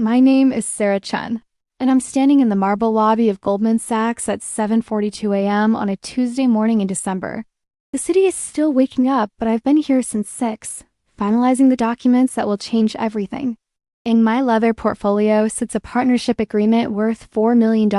My name is Sarah Chen, and I'm standing in the marble lobby of Goldman Sachs at 7:42 a.m. on a Tuesday morning in December. The city is still waking up, but I've been here since 6, finalizing the documents that will change everything. In my leather portfolio sits a partnership agreement worth $4 million,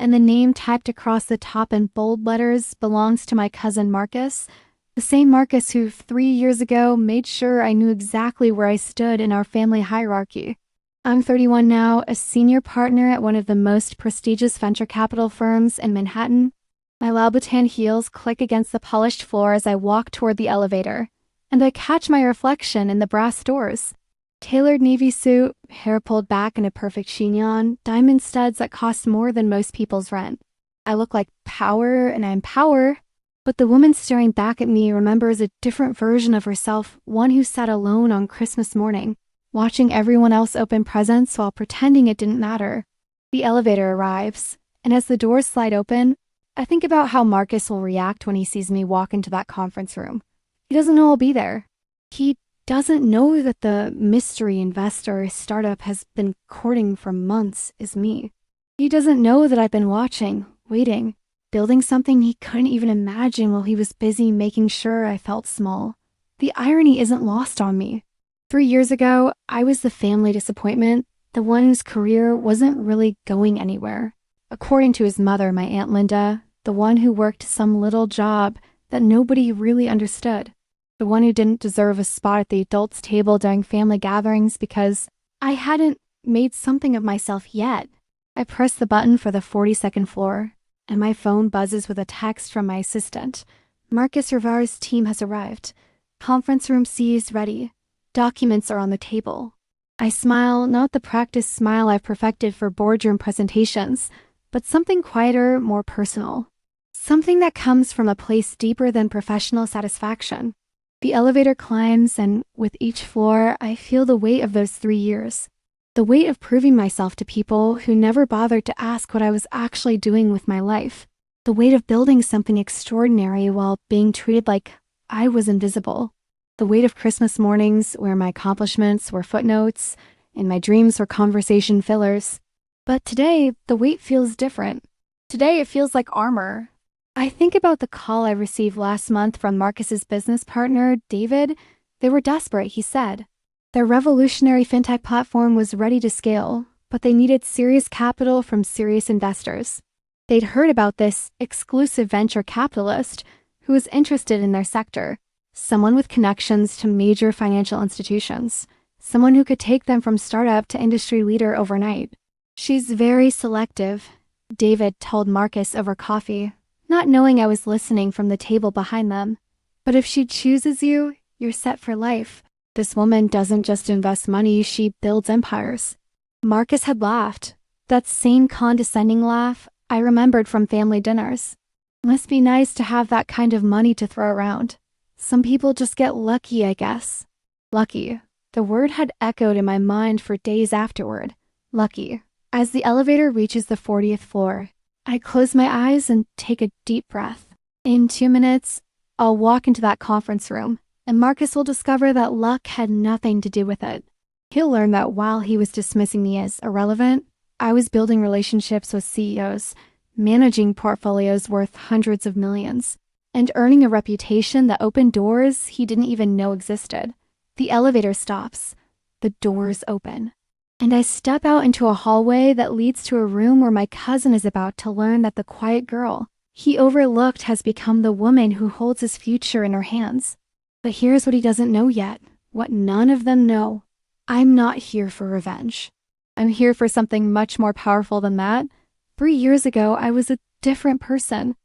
and the name typed across the top in bold letters belongs to my cousin Marcus, the same Marcus who 3 years ago made sure I knew exactly where I stood in our family hierarchy. I'm 31 now, a senior partner at one of the most prestigious venture capital firms in Manhattan. My Louboutin heels click against the polished floor as I walk toward the elevator, and I catch my reflection in the brass doors. Tailored navy suit, hair pulled back in a perfect chignon, diamond studs that cost more than most people's rent. I look like power and I'm power, but the woman staring back at me remembers a different version of herself, one who sat alone on Christmas morning, watching everyone else open presents while pretending it didn't matter. The elevator arrives, and as the doors slide open, I think about how Marcus will react when he sees me walk into that conference room. He doesn't know I'll be there. He doesn't know that the mystery investor startup has been courting for months is me. He doesn't know that I've been watching, waiting, building something he couldn't even imagine while he was busy making sure I felt small. The irony isn't lost on me. 3 years ago, I was the family disappointment, the one whose career wasn't really going anywhere. According to his mother, my Aunt Linda, the one who worked some little job that nobody really understood. The one who didn't deserve a spot at the adults' table during family gatherings because I hadn't made something of myself yet. I press the button for the 42nd floor, and my phone buzzes with a text from my assistant. Marcus Rivar's team has arrived. Conference room C is ready. Documents are on the table. I smile, not the practiced smile I've perfected for boardroom presentations, but something quieter, more personal. Something that comes from a place deeper than professional satisfaction. The elevator climbs, and with each floor, I feel the weight of those 3 years. The weight of proving myself to people who never bothered to ask what I was actually doing with my life. The weight of building something extraordinary while being treated like I was invisible. The weight of Christmas mornings where my accomplishments were footnotes and my dreams were conversation fillers. But today, the weight feels different. Today, it feels like armor. I think about the call I received last month from Marcus's business partner, David. They were desperate, he said. Their revolutionary fintech platform was ready to scale, but they needed serious capital from serious investors. They'd heard about this exclusive venture capitalist who was interested in their sector. Someone with connections to major financial institutions. Someone who could take them from startup to industry leader overnight. She's very selective, David told Marcus over coffee, not knowing I was listening from the table behind them. But if she chooses you, you're set for life. This woman doesn't just invest money, she builds empires. Marcus had laughed. That same condescending laugh I remembered from family dinners. Must be nice to have that kind of money to throw around. Some people just get lucky, I guess. Lucky. The word had echoed in my mind for days afterward. Lucky. As the elevator reaches the 40th floor, I close my eyes and take a deep breath. In 2 minutes, I'll walk into that conference room, and Marcus will discover that luck had nothing to do with it. He'll learn that while he was dismissing me as irrelevant, I was building relationships with CEOs, managing portfolios worth hundreds of millions, and earning a reputation that opened doors he didn't even know existed. The elevator stops. The doors open. And I step out into a hallway that leads to a room where my cousin is about to learn that the quiet girl he overlooked has become the woman who holds his future in her hands. But here's what he doesn't know yet, what none of them know. I'm not here for revenge. I'm here for something much more powerful than that. 3 years ago, I was a different person.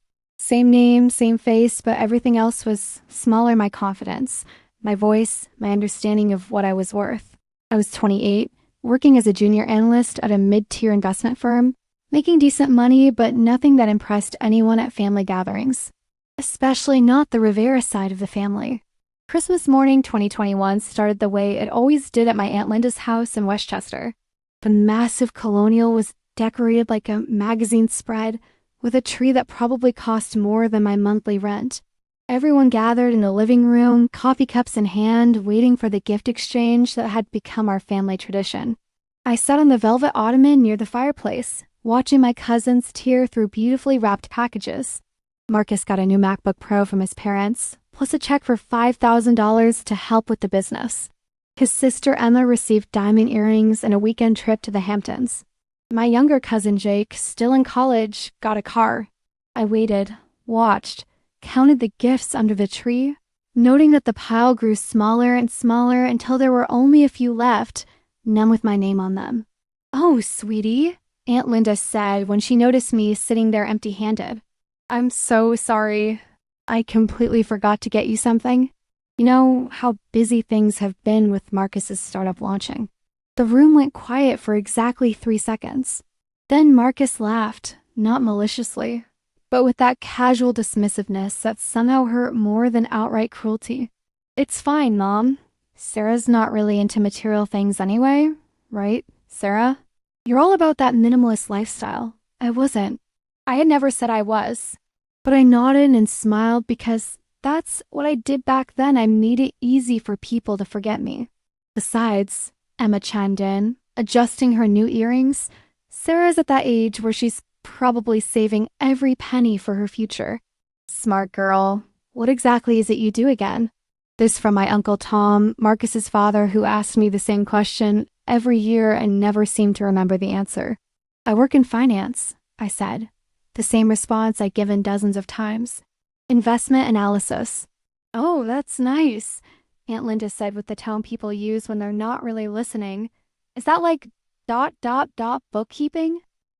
Same name, same face, but everything else was smaller. My confidence, my voice, my understanding of what I was worth. I was 28, working as a junior analyst at a mid-tier investment firm, making decent money, but nothing that impressed anyone at family gatherings, especially not the Rivera side of the family. Christmas morning 2021 started the way it always did at my Aunt Linda's house in Westchester. The massive colonial was decorated like a magazine spread, with a tree that probably cost more than my monthly rent. Everyone gathered in the living room, coffee cups in hand, waiting for the gift exchange that had become our family tradition. I sat on the velvet ottoman near the fireplace, watching my cousins tear through beautifully wrapped packages. Marcus got a new MacBook Pro from his parents, plus a check for $5,000 to help with the business. His sister Emma received diamond earrings and a weekend trip to the Hamptons. My younger cousin Jake, still in college, got a car. I waited, watched, counted the gifts under the tree, noting that the pile grew smaller and smaller until there were only a few left, none with my name on them. "Oh, sweetie," Aunt Linda said when she noticed me sitting there empty-handed. "I'm so sorry. I completely forgot to get you something. You know how busy things have been with Marcus's startup launching." The room went quiet for exactly 3 seconds. Then Marcus laughed, not maliciously, but with that casual dismissiveness that somehow hurt more than outright cruelty. "It's fine, Mom. Sarah's not really into material things anyway, right, Sarah? You're all about that minimalist lifestyle." I wasn't. I had never said I was. But I nodded and smiled because that's what I did back then. I made it easy for people to forget me. Besides, Emma chimed in, adjusting her new earrings, "Sarah's at that age where she's probably saving every penny for her future." "Smart girl. What exactly is it you do again?" This from my Uncle Tom, Marcus's father, who asked me the same question every year and never seemed to remember the answer. "I work in finance," I said, the same response I'd given dozens of times. "Investment analysis." "Oh, that's nice," Aunt Linda said with the tone people use when they're not really listening. "Is that like ... bookkeeping?"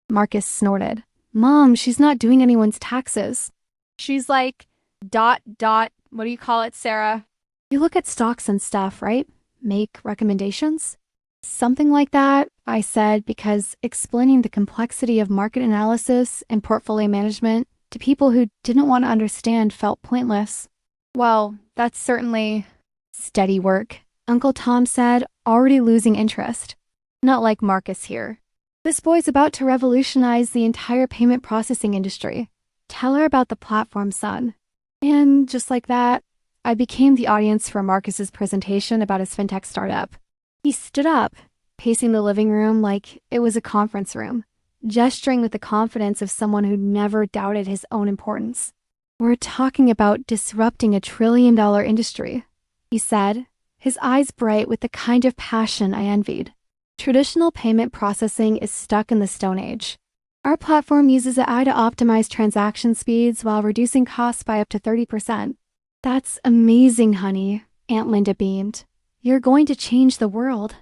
Marcus snorted. "Mom, she's not doing anyone's taxes." "She's like ... what do you call it, Sarah?" "You look at stocks and stuff, right? Make recommendations?" "Something like that," I said, because explaining the complexity of market analysis and portfolio management to people who didn't want to understand felt pointless. "Well, that's certainly steady work," Uncle Tom said, already losing interest. "Not like Marcus here. This boy's about to revolutionize the entire payment processing industry. Tell her about the platform, son." And just like that, I became the audience for Marcus's presentation about his fintech startup. He stood up, pacing the living room like it was a conference room, gesturing with the confidence of someone who never doubted his own importance. "We're talking about disrupting a trillion-dollar industry," he said, his eyes bright with the kind of passion I envied. "Traditional payment processing is stuck in the Stone Age. Our platform uses AI to optimize transaction speeds while reducing costs by up to 30%. "That's amazing, honey," Aunt Linda beamed. "You're going to change the world."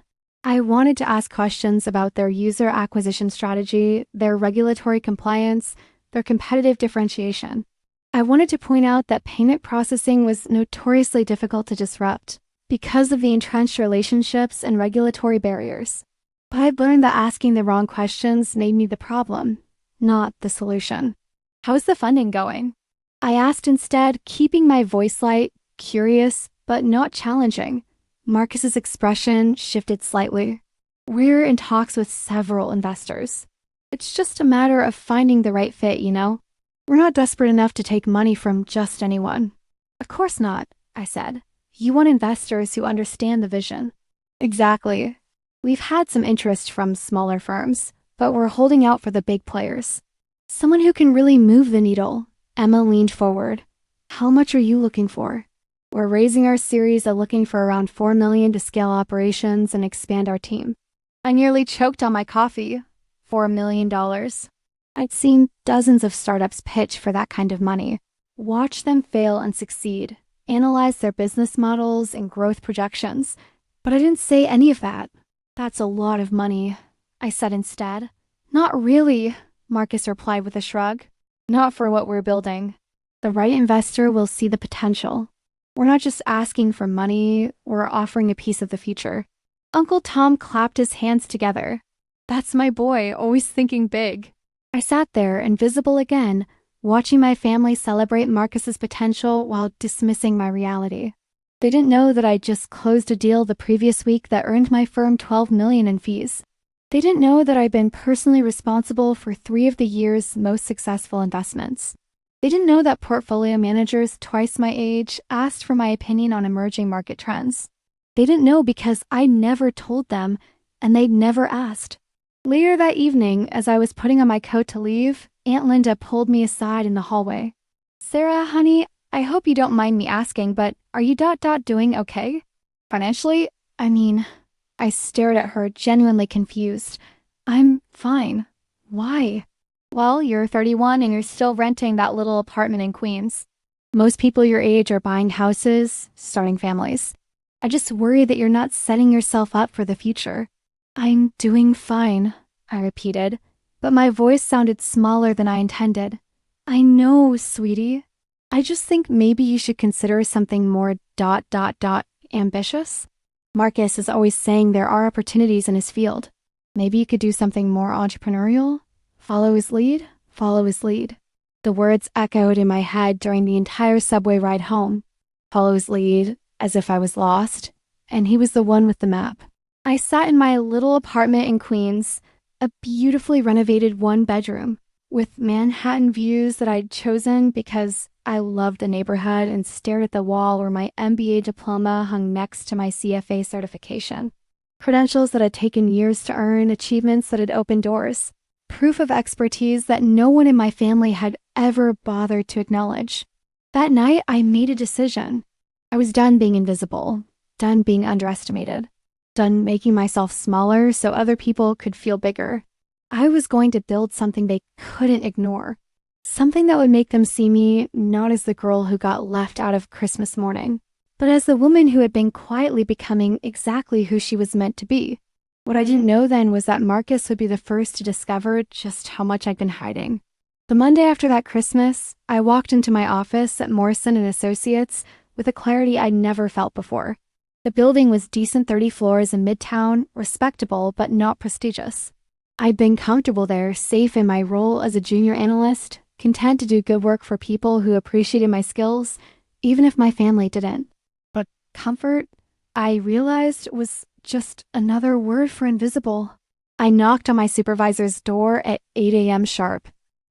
I wanted to ask questions about their user acquisition strategy, their regulatory compliance, their competitive differentiation. I wanted to point out that payment processing was notoriously difficult to disrupt because of the entrenched relationships and regulatory barriers. But I'd learned that asking the wrong questions made me the problem, not the solution. "How's the funding going?" I asked instead, keeping my voice light, curious, but not challenging. Marcus's expression shifted slightly. "We're in talks with several investors. It's just a matter of finding the right fit, you know? We're not desperate enough to take money from just anyone." "Of course not," I said. "You want investors who understand the vision." "Exactly. We've had some interest from smaller firms, but we're holding out for the big players. Someone who can really move the needle." Emma leaned forward. "How much are you looking for?" "We're raising our series at looking for around $4 million to scale operations and expand our team." I nearly choked on my coffee. $4 million. I'd seen dozens of startups pitch for that kind of money, watch them fail and succeed, analyze their business models and growth projections, but I didn't say any of that. "That's a lot of money," I said instead. "Not really," Marcus replied with a shrug. "Not for what we're building. The right investor will see the potential. We're not just asking for money, we're offering a piece of the future." Uncle Tom clapped his hands together. "That's my boy, always thinking big." I sat there, invisible again, watching my family celebrate Marcus's potential while dismissing my reality. They didn't know that I'd just closed a deal the previous week that earned my firm $12 million in fees. They didn't know that I'd been personally responsible for 3 of the year's most successful investments. They didn't know that portfolio managers twice my age asked for my opinion on emerging market trends. They didn't know because I never told them and they'd never asked. Later that evening, as I was putting on my coat to leave, Aunt Linda pulled me aside in the hallway. "Sarah, honey, I hope you don't mind me asking, but are you doing okay? Financially? I stared at her, genuinely confused. I'm fine. Why? Well, you're 31 and you're still renting that little apartment in Queens. Most people your age are buying houses, starting families. I just worry that you're not setting yourself up for the future." "I'm doing fine," I repeated, but my voice sounded smaller than I intended. "I know, sweetie. I just think maybe you should consider something more ambitious. Marcus is always saying there are opportunities in his field. Maybe you could do something more entrepreneurial? Follow his lead, follow his lead." The words echoed in my head during the entire subway ride home. Follow his lead, as if I was lost, and he was the one with the map. I sat in my little apartment in Queens, a beautifully renovated one-bedroom, with Manhattan views that I'd chosen because I loved the neighborhood, and stared at the wall where my MBA diploma hung next to my CFA certification. Credentials that had taken years to earn, achievements that had opened doors, proof of expertise that no one in my family had ever bothered to acknowledge. That night, I made a decision. I was done being invisible, done being underestimated, done making myself smaller so other people could feel bigger. I was going to build something they couldn't ignore. Something that would make them see me not as the girl who got left out of Christmas morning, but as the woman who had been quietly becoming exactly who she was meant to be. What I didn't know then was that Marcus would be the first to discover just how much I'd been hiding. The Monday after that Christmas, I walked into my office at Morrison & Associates with a clarity I'd never felt before. The building was decent 30 floors in Midtown, respectable but not prestigious. I'd been comfortable there, safe in my role as a junior analyst, content to do good work for people who appreciated my skills, even if my family didn't. But comfort, I realized, was just another word for invisible. I knocked on my supervisor's door at 8 a.m. sharp.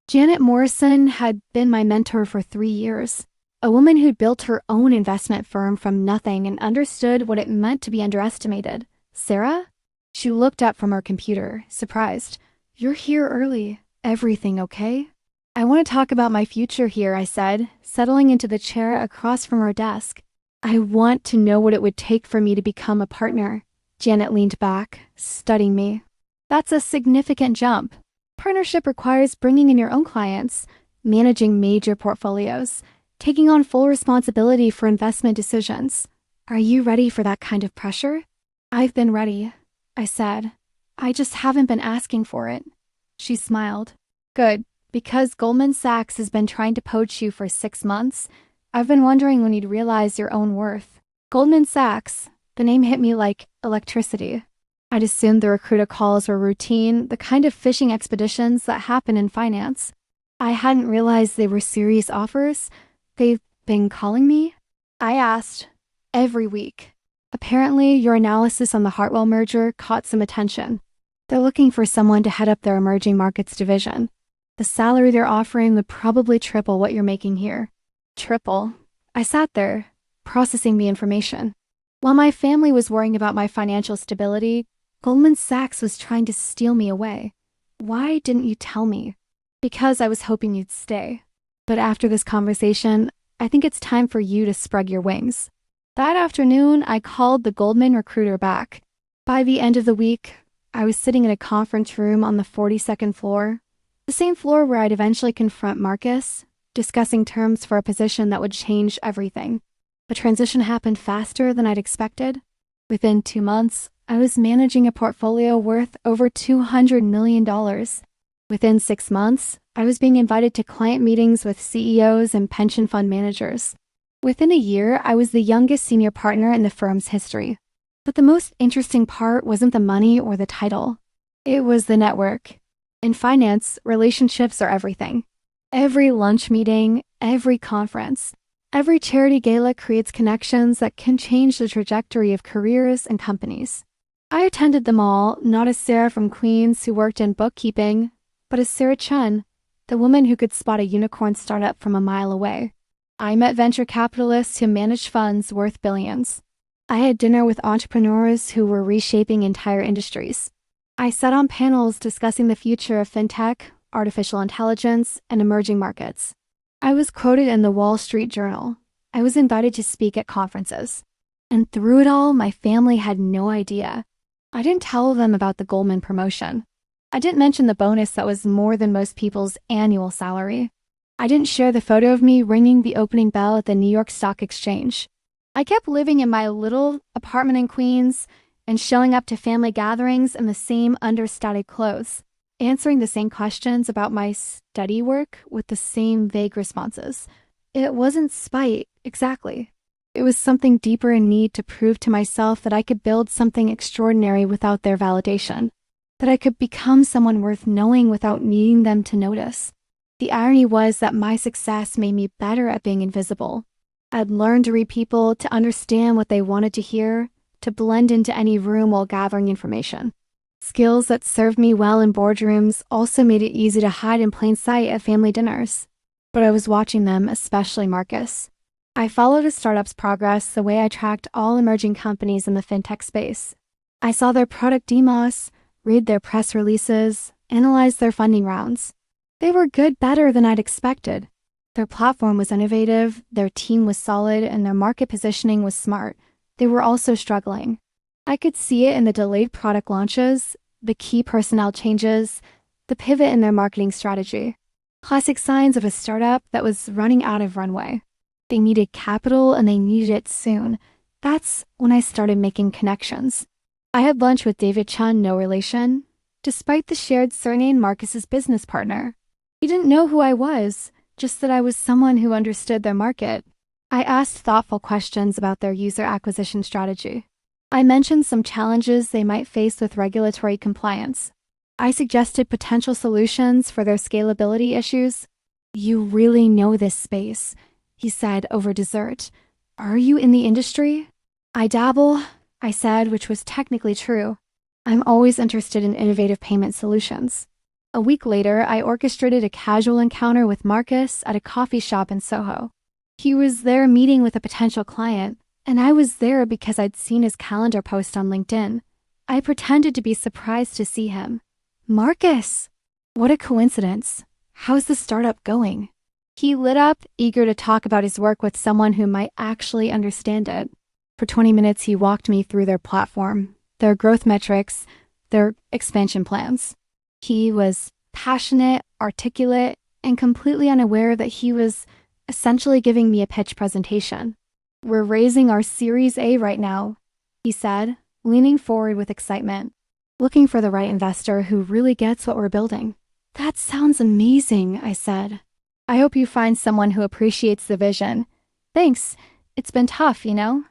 Janet Morrison had been my mentor for 3 years, a woman who'd built her own investment firm from nothing and understood what it meant to be underestimated. "Sarah?" She looked up from her computer, surprised. "You're here early. Everything okay?" "I want to talk about my future here," I said, settling into the chair across from her desk. "I want to know what it would take for me to become a partner." Janet leaned back, studying me. "That's a significant jump. Partnership requires bringing in your own clients, managing major portfolios, taking on full responsibility for investment decisions. Are you ready for that kind of pressure?" "I've been ready," I said. "I just haven't been asking for it." She smiled. "Good, because Goldman Sachs has been trying to poach you for 6 months. I've been wondering when you'd realize your own worth." Goldman Sachs. The name hit me like electricity. I'd assumed the recruiter calls were routine, the kind of fishing expeditions that happen in finance. I hadn't realized they were serious offers. "They've been calling me?" I asked. "Every week. Apparently, your analysis on the Hartwell merger caught some attention. They're looking for someone to head up their emerging markets division. The salary they're offering would probably triple what you're making here." Triple. I sat there, processing the information. While my family was worrying about my financial stability, Goldman Sachs was trying to steal me away. "Why didn't you tell me?" "Because I was hoping you'd stay. But after this conversation, I think it's time for you to spread your wings." That afternoon, I called the Goldman recruiter back. By the end of the week, I was sitting in a conference room on the 42nd floor, the same floor where I'd eventually confront Marcus, discussing terms for a position that would change everything. The transition happened faster than I'd expected. Within 2 months, I was managing a portfolio worth over $200 million. Within 6 months, I was being invited to client meetings with CEOs and pension fund managers. Within a year, I was the youngest senior partner in the firm's history. But the most interesting part wasn't the money or the title. It was the network. In finance, relationships are everything. Every lunch meeting, every conference, every charity gala creates connections that can change the trajectory of careers and companies. I attended them all, not as Sarah from Queens who worked in bookkeeping, but as Sarah Chen, the woman who could spot a unicorn startup from a mile away. I met venture capitalists who managed funds worth billions. I had dinner with entrepreneurs who were reshaping entire industries. I sat on panels discussing the future of fintech, artificial intelligence, and emerging markets. I was quoted in the Wall Street Journal. I was invited to speak at conferences. And through it all, my family had no idea. I didn't tell them about the Goldman promotion. I didn't mention the bonus that was more than most people's annual salary. I didn't share the photo of me ringing the opening bell at the New York Stock Exchange. I kept living in my little apartment in Queens and showing up to family gatherings in the same understated clothes, answering the same questions about my study work with the same vague responses. It wasn't spite, exactly. It was something deeper in need to prove to myself that I could build something extraordinary without their validation, that I could become someone worth knowing without needing them to notice. The irony was that my success made me better at being invisible. I'd learned to read people, to understand what they wanted to hear, to blend into any room while gathering information. Skills that served me well in boardrooms also made it easy to hide in plain sight at family dinners. But I was watching them, especially Marcus. I followed a startup's progress the way I tracked all emerging companies in the fintech space. I saw their product demos, read their press releases, analyze their funding rounds. They were better than I'd expected. Their platform was innovative, their team was solid, and their market positioning was smart. They were also struggling. I could see it in the delayed product launches, the key personnel changes, the pivot in their marketing strategy. Classic signs of a startup that was running out of runway. They needed capital and they needed it soon. That's when I started making connections. I had lunch with David Chun, no relation, despite the shared surname Marcus's business partner. He didn't know who I was, just that I was someone who understood their market. I asked thoughtful questions about their user acquisition strategy. I mentioned some challenges they might face with regulatory compliance. I suggested potential solutions for their scalability issues. "You really know this space," he said over dessert. "Are you in the industry?" "I dabble," I said, which was technically true. "I'm always interested in innovative payment solutions." A week later, I orchestrated a casual encounter with Marcus at a coffee shop in Soho. He was there meeting with a potential client, and I was there because I'd seen his calendar post on LinkedIn. I pretended to be surprised to see him. "Marcus! What a coincidence. How's the startup going?" He lit up, eager to talk about his work with someone who might actually understand it. For 20 minutes, he walked me through their platform, their growth metrics, their expansion plans. He was passionate, articulate, and completely unaware that he was essentially giving me a pitch presentation. "We're raising our Series A right now," he said, leaning forward with excitement. "Looking for the right investor who really gets what we're building." "That sounds amazing," I said. "I hope you find someone who appreciates the vision." "Thanks. It's been tough, you know?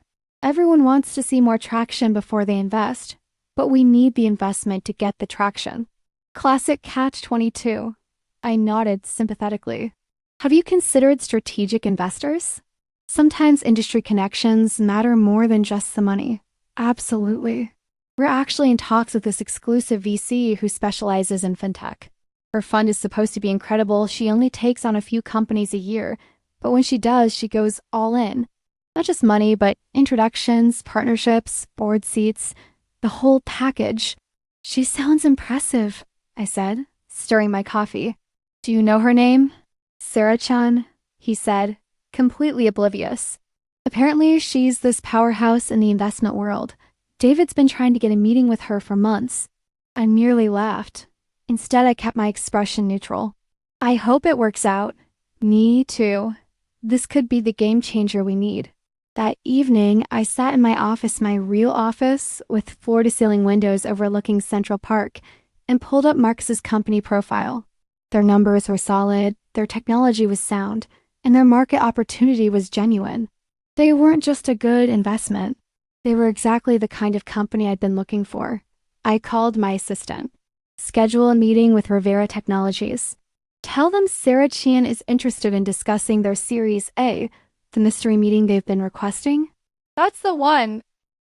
Everyone wants to see more traction before they invest, but we need the investment to get the traction." Classic catch-22. I nodded sympathetically. "Have you considered strategic investors? Sometimes industry connections matter more than just the money." "Absolutely. We're actually in talks with this exclusive VC who specializes in fintech. Her fund is supposed to be incredible. She only takes on a few companies a year, but when she does, she goes all in. Not just money, but introductions, partnerships, board seats, the whole package." "She sounds impressive," I said, stirring my coffee. "Do you know her name?" "Sarah-chan," he said, completely oblivious. "Apparently, she's this powerhouse in the investment world. David's been trying to get a meeting with her for months." I merely laughed. Instead, I kept my expression neutral. "I hope it works out." "Me too. This could be the game changer we need." That evening, I sat in my office, my real office, with floor-to-ceiling windows overlooking Central Park, and pulled up Marcus's company profile. Their numbers were solid, their technology was sound, and their market opportunity was genuine. They weren't just a good investment. They were exactly the kind of company I'd been looking for. I called my assistant. "Schedule a meeting with Rivera Technologies. Tell them Sarah Chan is interested in discussing their Series A, the mystery meeting they've been requesting." "That's the one.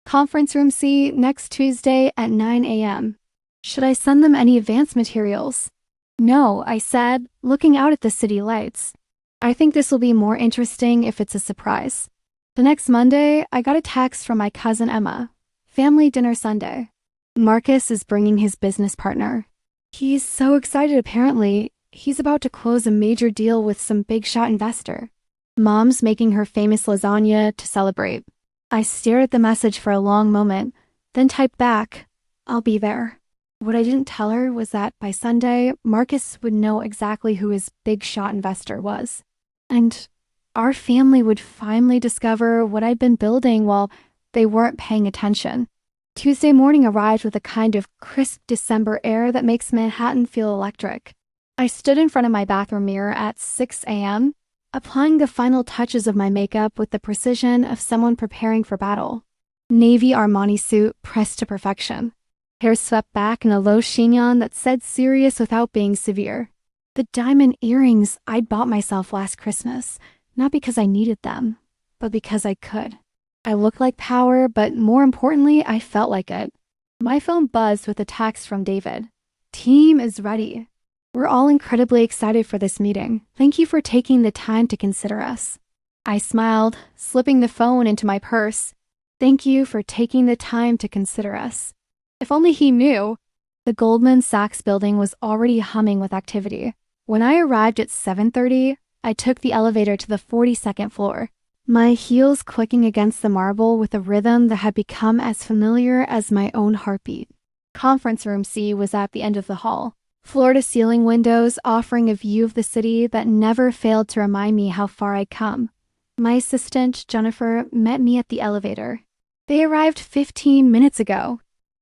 Conference room C next Tuesday at 9 a.m. "Should I send them any advance materials?" "No," I said, looking out at the city lights. "I think this will be more interesting if it's a surprise." The next Monday, I got a text from my cousin Emma. Family dinner Sunday. Marcus is bringing his business partner. He's so excited apparently. He's about to close a major deal with some big shot investor. Mom's making her famous lasagna to celebrate. I stared at the message for a long moment, then typed back, "I'll be there." What I didn't tell her was that by Sunday, Marcus would know exactly who his big shot investor was. And our family would finally discover what I'd been building while they weren't paying attention. Tuesday morning arrived with a kind of crisp December air that makes Manhattan feel electric. I stood in front of my bathroom mirror at 6 a.m., applying the final touches of my makeup with the precision of someone preparing for battle. Navy Armani suit pressed to perfection. Hair swept back in a low chignon that said serious without being severe. The diamond earrings I'd bought myself last Christmas, not because I needed them, but because I could. I looked like power, but more importantly, I felt like it. My phone buzzed with a text from David. "Team is ready. We're all incredibly excited for this meeting. Thank you for taking the time to consider us." I smiled, slipping the phone into my purse. Thank you for taking the time to consider us. If only he knew. The Goldman Sachs building was already humming with activity. When I arrived at 7:30, I took the elevator to the 42nd floor, my heels clicking against the marble with a rhythm that had become as familiar as my own heartbeat. Conference room C was at the end of the hall, floor-to-ceiling windows offering a view of the city that never failed to remind me how far I'd come. My assistant, Jennifer, met me at the elevator. They arrived 15 minutes ago.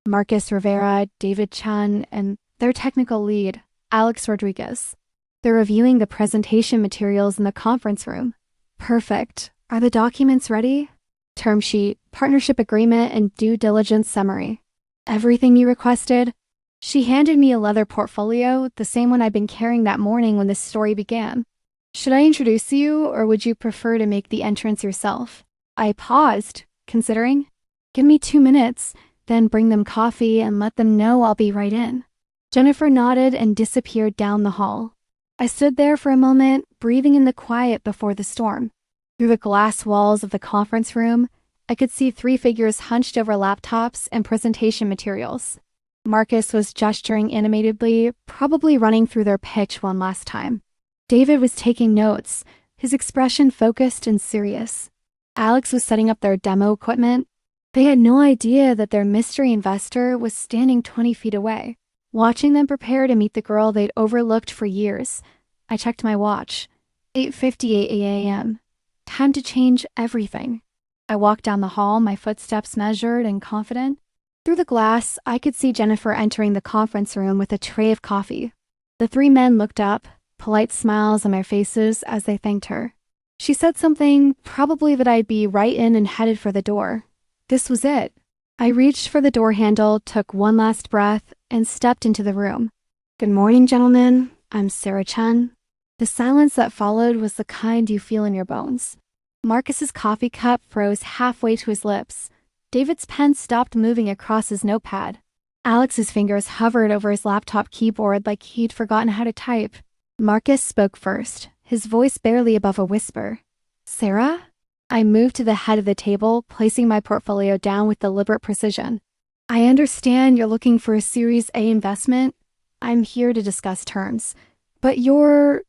Marcus Rivera, David Chen, and their technical lead, Alex Rodriguez. They're reviewing the presentation materials in the conference room. Perfect. Are the documents ready? Term sheet, partnership agreement, and due diligence summary. Everything you requested? She handed me a leather portfolio, the same one I'd been carrying that morning when this story began. Should I introduce you, or would you prefer to make the entrance yourself? I paused, considering. Give me 2 minutes, then bring them coffee and let them know I'll be right in. Jennifer nodded and disappeared down the hall. I stood there for a moment, breathing in the quiet before the storm. Through the glass walls of the conference room, I could see 3 figures hunched over laptops and presentation materials. Marcus was gesturing animatedly, probably running through their pitch one last time. David was taking notes, his expression focused and serious. Alex was setting up their demo equipment. They had no idea that their mystery investor was standing 20 feet away, watching them prepare to meet the girl they'd overlooked for years. I checked my watch. 8:58 a.m. Time to change everything. I walked down the hall, my footsteps measured and confident. Through the glass, I could see Jennifer entering the conference room with a tray of coffee. The 3 men looked up, polite smiles on their faces as they thanked her. She said something, probably that I'd be right in and headed for the door. This was it. I reached for the door handle, took one last breath, and stepped into the room. "Good morning, gentlemen. I'm Sarah Chen." The silence that followed was the kind you feel in your bones. Marcus's coffee cup froze halfway to his lips. David's pen stopped moving across his notepad. Alex's fingers hovered over his laptop keyboard like he'd forgotten how to type. Marcus spoke first, his voice barely above a whisper. "Sarah?" I moved to the head of the table, placing my portfolio down with deliberate precision. "I understand you're looking for a Series A investment. I'm here to discuss terms. But you're..."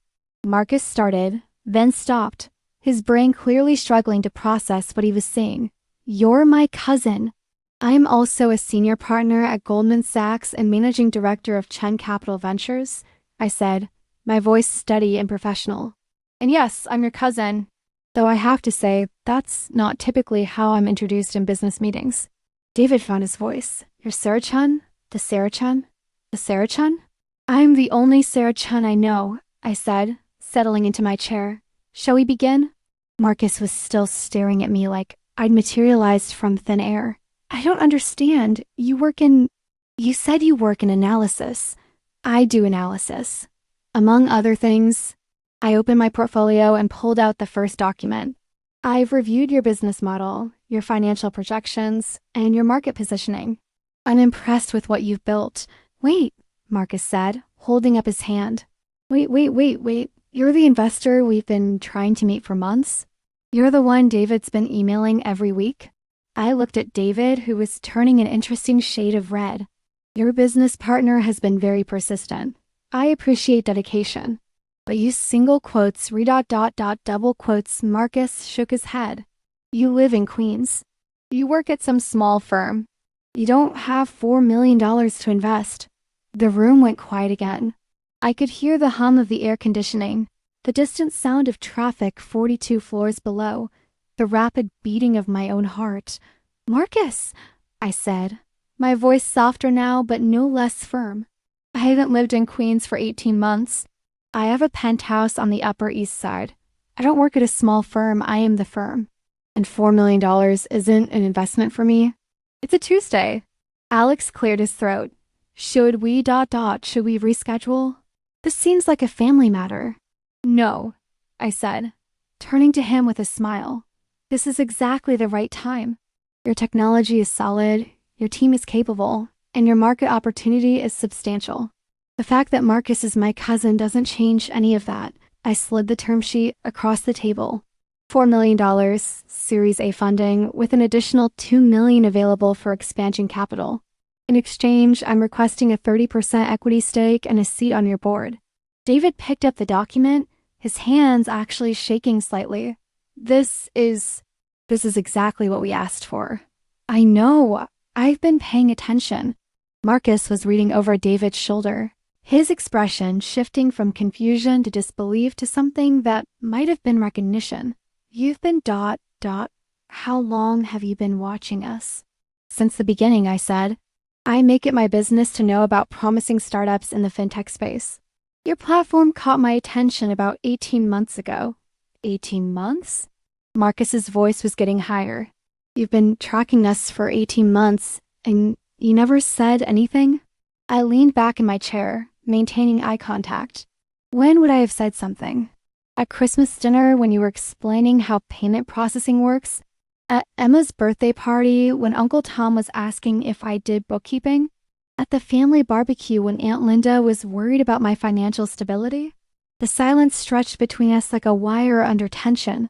Marcus started, then stopped, his brain clearly struggling to process what he was saying. "You're my cousin. I'm also a senior partner at Goldman Sachs and managing director of Chen Capital Ventures," I said, my voice steady and professional. "And yes, I'm your cousin. Though I have to say, that's not typically how I'm introduced in business meetings." David found his voice. "You're Sarah Chen? The Sarah Chen? The Sarah Chen?" "I'm the only Sarah Chen I know," I said, settling into my chair. "Shall we begin?" Marcus was still staring at me like I'd materialized from thin air. "I don't understand. You said you work in analysis. I do analysis. Among other things." I opened my portfolio and pulled out the first document. "I've reviewed your business model, your financial projections, and your market positioning. I'm impressed with what you've built." "Wait," Marcus said, holding up his hand. Wait. You're the investor we've been trying to meet for months?" You're the one David's been emailing every week? I looked at David, who was turning an interesting shade of red. Your business partner has been very persistent. I appreciate dedication. But you single quotes, double quotes, Marcus shook his head. You live in Queens. You work at some small firm. You don't have $4 million to invest. The room went quiet again. I could hear the hum of the air conditioning, the distant sound of traffic 42 floors below, the rapid beating of my own heart. Marcus, I said, my voice softer now but no less firm. I haven't lived in Queens for 18 months. I have a penthouse on the Upper East Side. I don't work at a small firm, I am the firm. And $4 million isn't an investment for me? It's a Tuesday. Alex cleared his throat. Should we reschedule? This seems like a family matter. No, I said, turning to him with a smile. This is exactly the right time. Your technology is solid, your team is capable, and your market opportunity is substantial. The fact that Marcus is my cousin doesn't change any of that. I slid the term sheet across the table. $4 million, Series A funding, with an additional $2 million available for expansion capital. In exchange, I'm requesting a 30% equity stake and a seat on your board. David picked up the document, his hands actually shaking slightly. This is exactly what we asked for. I know. I've been paying attention. Marcus was reading over David's shoulder, his expression shifting from confusion to disbelief to something that might have been recognition. You've been ... How long have you been watching us? Since the beginning, I said. I make it my business to know about promising startups in the fintech space. Your platform caught my attention about 18 months ago. 18 months? Marcus's voice was getting higher. You've been tracking us for 18 months, and you never said anything? I leaned back in my chair, maintaining eye contact. When would I have said something? At Christmas dinner when you were explaining how payment processing works? At Emma's birthday party when Uncle Tom was asking if I did bookkeeping? At the family barbecue when Aunt Linda was worried about my financial stability? The silence stretched between us like a wire under tension.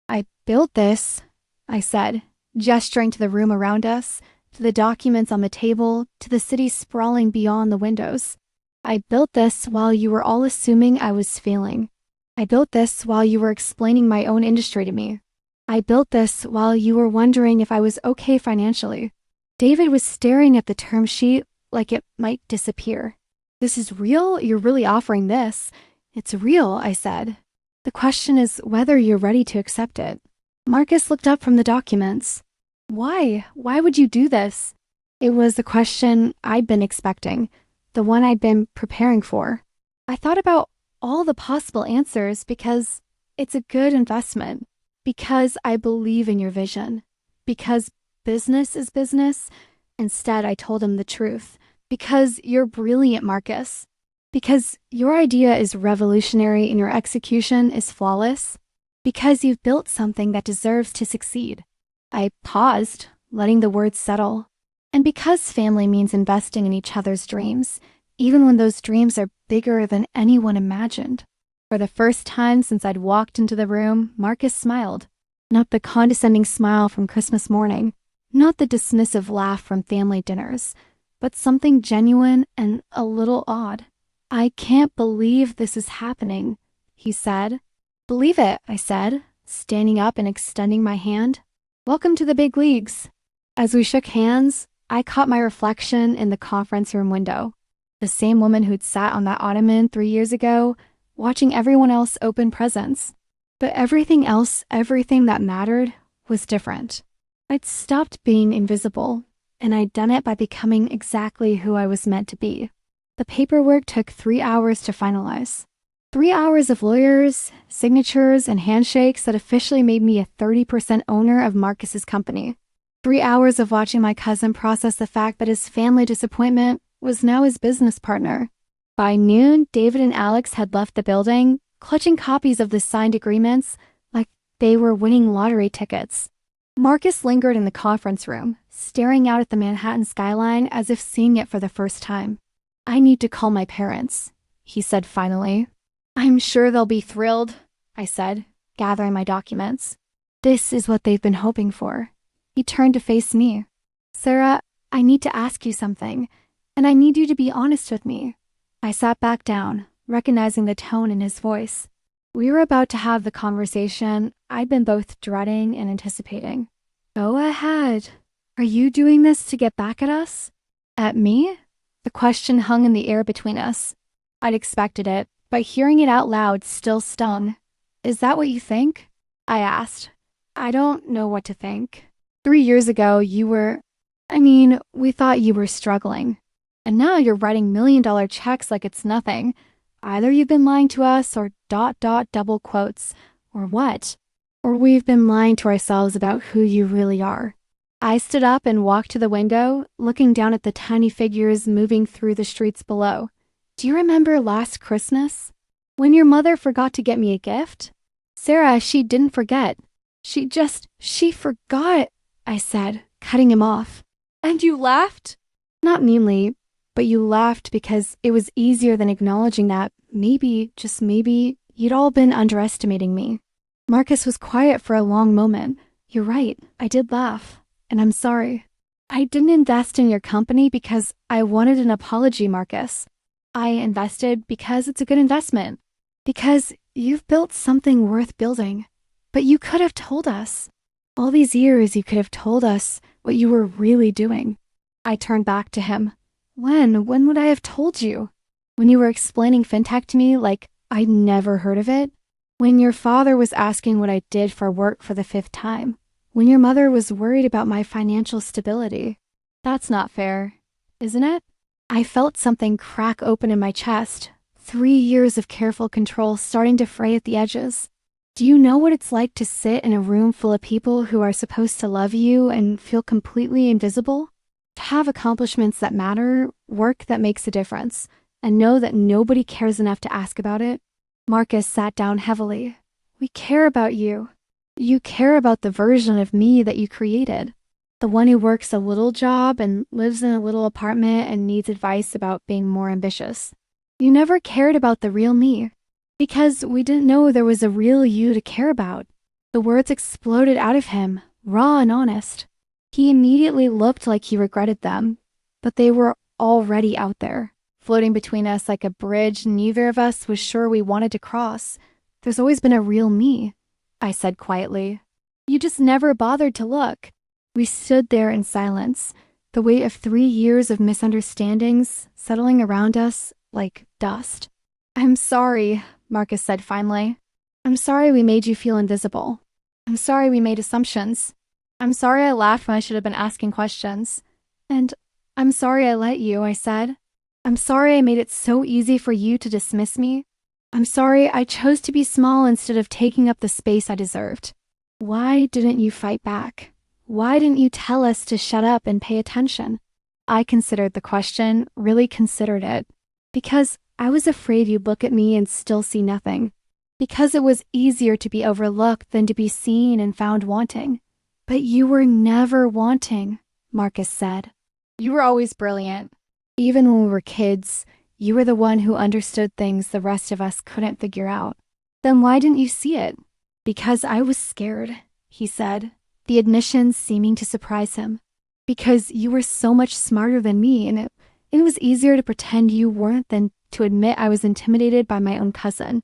I built this, I said, gesturing to the room around us, to the documents on the table, to the city sprawling beyond the windows. I built this while you were all assuming I was failing. I built this while you were explaining my own industry to me. I built this while you were wondering if I was okay financially. David was staring at the term sheet like it might disappear. This is real? You're really offering this? It's real, I said. The question is whether you're ready to accept it. Marcus looked up from the documents. Why? Why would you do this? It was the question I'd been expecting, the one I'd been preparing for. I thought about all the possible answers because it's a good investment, because I believe in your vision, because business is business. Instead, I told him the truth, because you're brilliant, Marcus, because your idea is revolutionary and your execution is flawless, because you've built something that deserves to succeed. I paused, letting the words settle, and because family means investing in each other's dreams, even when those dreams are bigger than anyone imagined. For the first time since I'd walked into the room, Marcus smiled. Not the condescending smile from Christmas morning, not the dismissive laugh from family dinners, but something genuine and a little odd. I can't believe this is happening, he said. Believe it, I said, standing up and extending my hand. Welcome to the big leagues. As we shook hands, I caught my reflection in the conference room window. The same woman who'd sat on that ottoman 3 years ago, watching everyone else open presents. But everything else, everything that mattered, was different. I'd stopped being invisible, and I'd done it by becoming exactly who I was meant to be. The paperwork took 3 hours to finalize. 3 hours of lawyers, signatures, and handshakes that officially made me a 30% owner of Marcus's company. 3 hours of watching my cousin process the fact that his family disappointment was now his business partner. By noon, David and Alex had left the building, clutching copies of the signed agreements like they were winning lottery tickets. Marcus lingered in the conference room, staring out at the Manhattan skyline as if seeing it for the first time. I need to call my parents, he said finally. I'm sure they'll be thrilled, I said, gathering my documents. This is what they've been hoping for. He turned to face me. Sarah, I need to ask you something, and I need you to be honest with me. I sat back down, recognizing the tone in his voice. We were about to have the conversation I'd been both dreading and anticipating. Go ahead. Are you doing this to get back at us? At me? The question hung in the air between us. I'd expected it, but hearing it out loud still stung. Is that what you think? I asked. I don't know what to think. 3 years ago, we thought you were struggling. And now you're writing million-dollar checks like it's nothing. Either you've been lying to us or ... double quotes, or what? Or we've been lying to ourselves about who you really are. I stood up and walked to the window, looking down at the tiny figures moving through the streets below. Do you remember last Christmas? When your mother forgot to get me a gift? Sarah, she didn't forget. She forgot, I said, cutting him off. And you laughed? Not meanly, but you laughed because it was easier than acknowledging that maybe, just maybe, you'd all been underestimating me. Marcus was quiet for a long moment. You're right, I did laugh. And I'm sorry. I didn't invest in your company because I wanted an apology, Marcus. I invested because it's a good investment. Because you've built something worth building. But you could have told us. All these years you could have told us what you were really doing. I turned back to him. When would I have told you? When you were explaining fintech to me like I'd never heard of it? When your father was asking what I did for work for the 5th time? When your mother was worried about my financial stability? That's not fair, isn't it? I felt something crack open in my chest. 3 years of careful control starting to fray at the edges. Do you know what it's like to sit in a room full of people who are supposed to love you and feel completely invisible? To have accomplishments that matter, work that makes a difference, and know that nobody cares enough to ask about it? Marcus sat down heavily. We care about you. You care about the version of me that you created. The one who works a little job and lives in a little apartment and needs advice about being more ambitious. You never cared about the real me. Because we didn't know there was a real you to care about. The words exploded out of him, raw and honest. He immediately looked like he regretted them, but they were already out there, floating between us like a bridge neither of us was sure we wanted to cross. There's always been a real me, I said quietly. You just never bothered to look. We stood there in silence, the weight of 3 years of misunderstandings settling around us like dust. I'm sorry, Marcus said finally. I'm sorry we made you feel invisible. I'm sorry we made assumptions. I'm sorry I laughed when I should have been asking questions. And I'm sorry I let you, I said. I'm sorry I made it so easy for you to dismiss me. I'm sorry I chose to be small instead of taking up the space I deserved. Why didn't you fight back? Why didn't you tell us to shut up and pay attention? I considered the question, really considered it. Because I was afraid you'd look at me and still see nothing. Because it was easier to be overlooked than to be seen and found wanting. But you were never wanting, Marcus said. You were always brilliant. Even when we were kids, you were the one who understood things the rest of us couldn't figure out. Then why didn't you see it? Because I was scared, he said, the admission seeming to surprise him. Because you were so much smarter than me, and it was easier to pretend you weren't than to admit I was intimidated by my own cousin.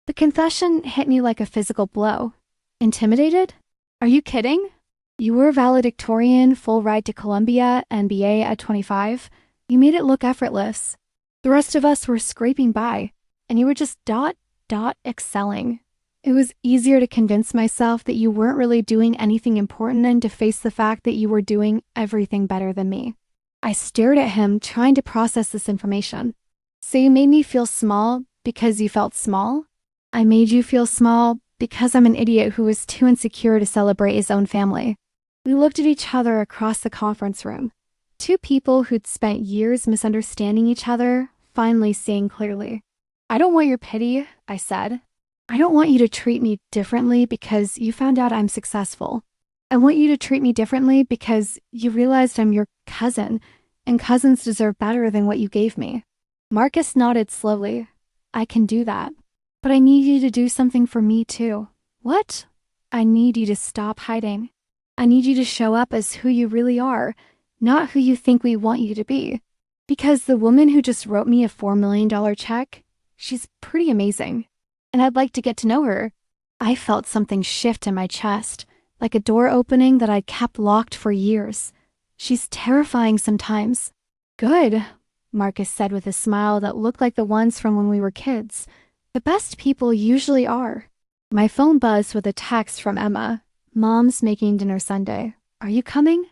The confession hit me like a physical blow. Intimidated? Are you kidding? You were valedictorian, full ride to Columbia, MBA at 25. You made it look effortless. The rest of us were scraping by, and you were just excelling. It was easier to convince myself that you weren't really doing anything important than to face the fact that you were doing everything better than me. I stared at him, trying to process this information. So you made me feel small because you felt small? I made you feel small because I'm an idiot who was too insecure to celebrate his own family. We looked at each other across the conference room. Two people who'd spent years misunderstanding each other, finally seeing clearly. I don't want your pity, I said. I don't want you to treat me differently because you found out I'm successful. I want you to treat me differently because you realized I'm your cousin, and cousins deserve better than what you gave me. Marcus nodded slowly. I can do that. But I need you to do something for me too. What? I need you to stop hiding. I need you to show up as who you really are, not who you think we want you to be. Because the woman who just wrote me a $4 million check, she's pretty amazing. And I'd like to get to know her. I felt something shift in my chest, like a door opening that I'd kept locked for years. She's terrifying sometimes. Good, Marcus said with a smile that looked like the ones from when we were kids. The best people usually are. My phone buzzed with a text from Emma. Mom's making dinner Sunday. Are you coming?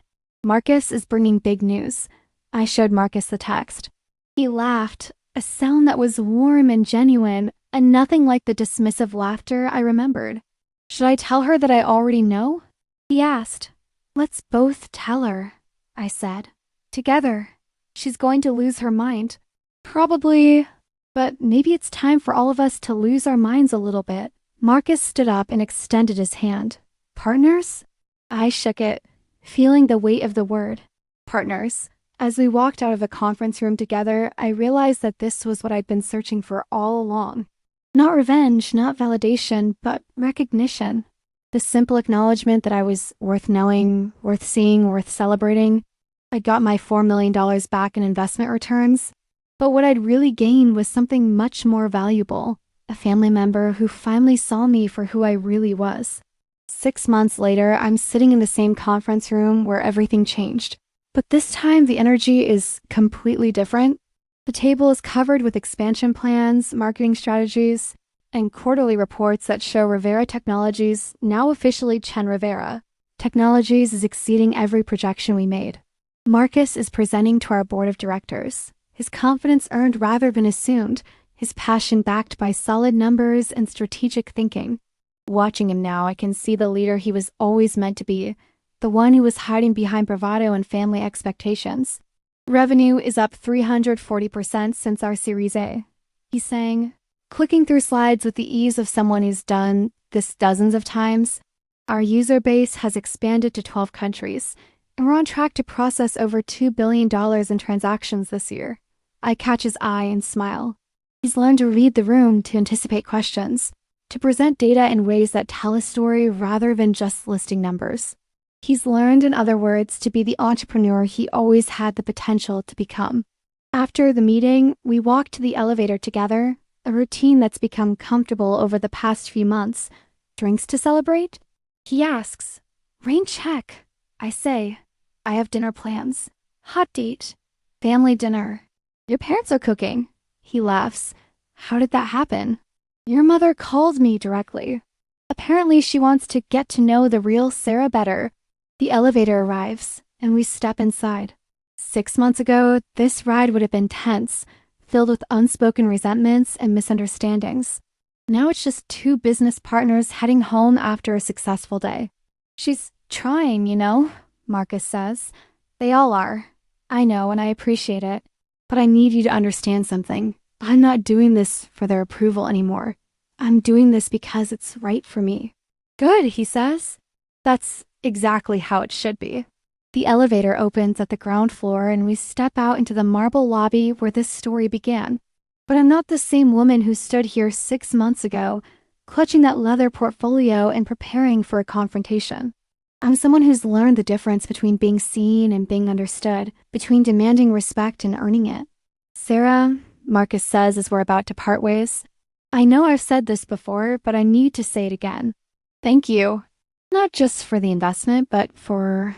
Marcus is bringing big news. I showed Marcus the text. He laughed, a sound that was warm and genuine, and nothing like the dismissive laughter I remembered. Should I tell her that I already know? He asked. Let's both tell her, I said. Together. She's going to lose her mind. Probably. But maybe it's time for all of us to lose our minds a little bit. Marcus stood up and extended his hand. Partners? I shook it, feeling the weight of the word. Partners. As we walked out of the conference room together, I realized that this was what I'd been searching for all along. Not revenge, not validation, but recognition. The simple acknowledgement that I was worth knowing, worth seeing, worth celebrating. I got my $4 million back in investment returns. But what I'd really gained was something much more valuable. A family member who finally saw me for who I really was. 6 months later, I'm sitting in the same conference room where everything changed. But this time, the energy is completely different. The table is covered with expansion plans, marketing strategies, and quarterly reports that show Rivera Technologies, now officially Chen Rivera Technologies, is exceeding every projection we made. Marcus is presenting to our board of directors. His confidence earned rather than assumed, his passion backed by solid numbers and strategic thinking. Watching him now, I can see the leader he was always meant to be, the one who was hiding behind bravado and family expectations. Revenue is up 340% since our Series A, he's saying, clicking through slides with the ease of someone who's done this dozens of times. Our user base has expanded to 12 countries, and we're on track to process over $2 billion in transactions this year. I catch his eye and smile. He's learned to read the room, to anticipate questions, to present data in ways that tell a story rather than just listing numbers. He's learned, in other words, to be the entrepreneur he always had the potential to become. After the meeting, we walked to the elevator together, a routine that's become comfortable over the past few months. Drinks to celebrate? He asks. Rain check. I say. I have dinner plans. Hot date. Family dinner. Your parents are cooking. He laughs. How did that happen? Your mother called me directly. Apparently she wants to get to know the real Sarah better. The elevator arrives, and we step inside. 6 months ago, this ride would have been tense, filled with unspoken resentments and misunderstandings. Now it's just two business partners heading home after a successful day. She's trying, you know, Marcus says. They all are. I know, and I appreciate it. But I need you to understand something. I'm not doing this for their approval anymore. I'm doing this because it's right for me. Good, he says. That's exactly how it should be. The elevator opens at the ground floor and we step out into the marble lobby where this story began. But I'm not the same woman who stood here 6 months ago, clutching that leather portfolio and preparing for a confrontation. I'm someone who's learned the difference between being seen and being understood, between demanding respect and earning it. Sarah, Marcus says as we're about to part ways, I know I've said this before, but I need to say it again. Thank you. Not just for the investment, but for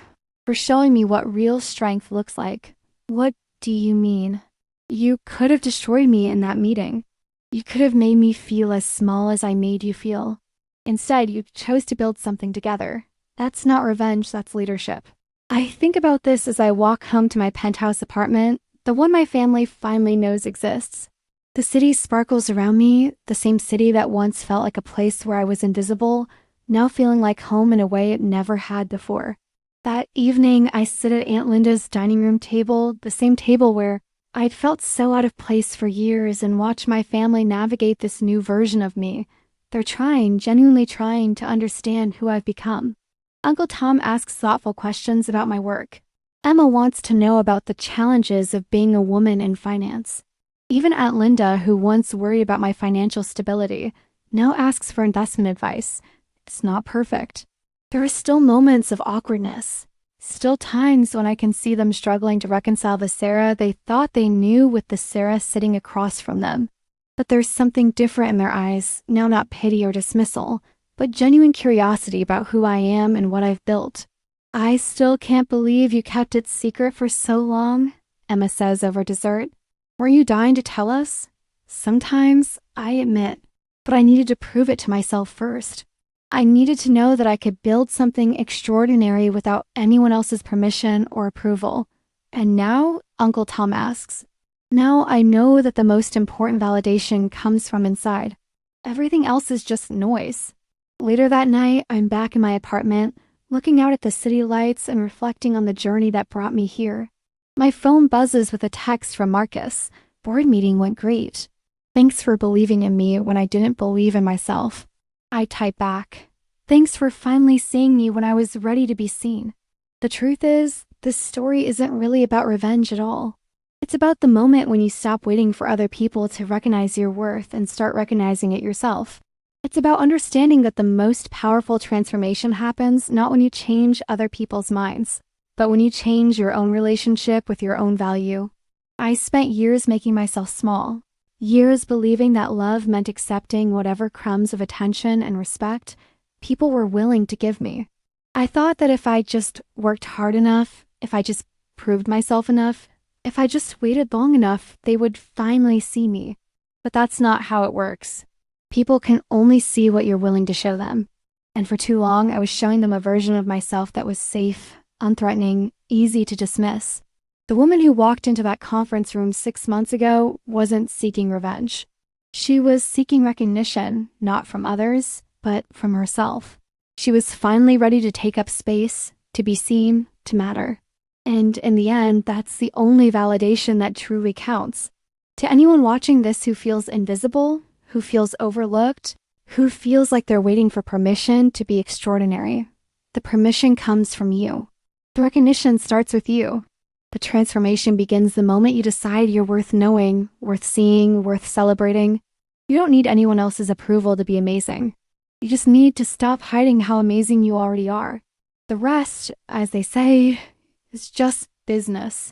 showing me what real strength looks like. What do you mean? You could have destroyed me in that meeting. You could have made me feel as small as I made you feel. Instead, you chose to build something together. That's not revenge, that's leadership. I think about this as I walk home to my penthouse apartment, the one my family finally knows exists. The city sparkles around me, the same city that once felt like a place where I was invisible, now feeling like home in a way it never had before. That evening, I sit at Aunt Linda's dining room table, the same table where I'd felt so out of place for years, and watch my family navigate this new version of me. They're trying, genuinely trying to understand who I've become. Uncle Tom asks thoughtful questions about my work. Emma wants to know about the challenges of being a woman in finance. Even Aunt Linda, who once worried about my financial stability, now asks for investment advice. It's not perfect. There are still moments of awkwardness. Still times when I can see them struggling to reconcile the Sarah they thought they knew with the Sarah sitting across from them. But there's something different in their eyes, now not pity or dismissal, but genuine curiosity about who I am and what I've built. I still can't believe you kept it secret for so long, Emma says over dessert. Were you dying to tell us? Sometimes, I admit, but I needed to prove it to myself first. I needed to know that I could build something extraordinary without anyone else's permission or approval. And now, Uncle Tom asks, now I know that the most important validation comes from inside. Everything else is just noise. Later that night, I'm back in my apartment, looking out at the city lights and reflecting on the journey that brought me here. My phone buzzes with a text from Marcus. Board meeting went great. Thanks for believing in me when I didn't believe in myself. I type back. Thanks for finally seeing me when I was ready to be seen. The truth is, this story isn't really about revenge at all. It's about the moment when you stop waiting for other people to recognize your worth and start recognizing it yourself. It's about understanding that the most powerful transformation happens not when you change other people's minds, but when you change your own relationship with your own value. I spent years making myself small, years believing that love meant accepting whatever crumbs of attention and respect people were willing to give me. I thought that if I just worked hard enough, if I just proved myself enough, if I just waited long enough, they would finally see me. But that's not how it works. People can only see what you're willing to show them. And for too long, I was showing them a version of myself that was safe, unthreatening, easy to dismiss. The woman who walked into that conference room 6 months ago wasn't seeking revenge. She was seeking recognition, not from others, but from herself. She was finally ready to take up space, to be seen, to matter. And in the end, that's the only validation that truly counts. To anyone watching this who feels invisible, who feels overlooked, who feels like they're waiting for permission to be extraordinary, the permission comes from you. The recognition starts with you. The transformation begins the moment you decide you're worth knowing, worth seeing, worth celebrating. You don't need anyone else's approval to be amazing. You just need to stop hiding how amazing you already are. The rest, as they say, is just business.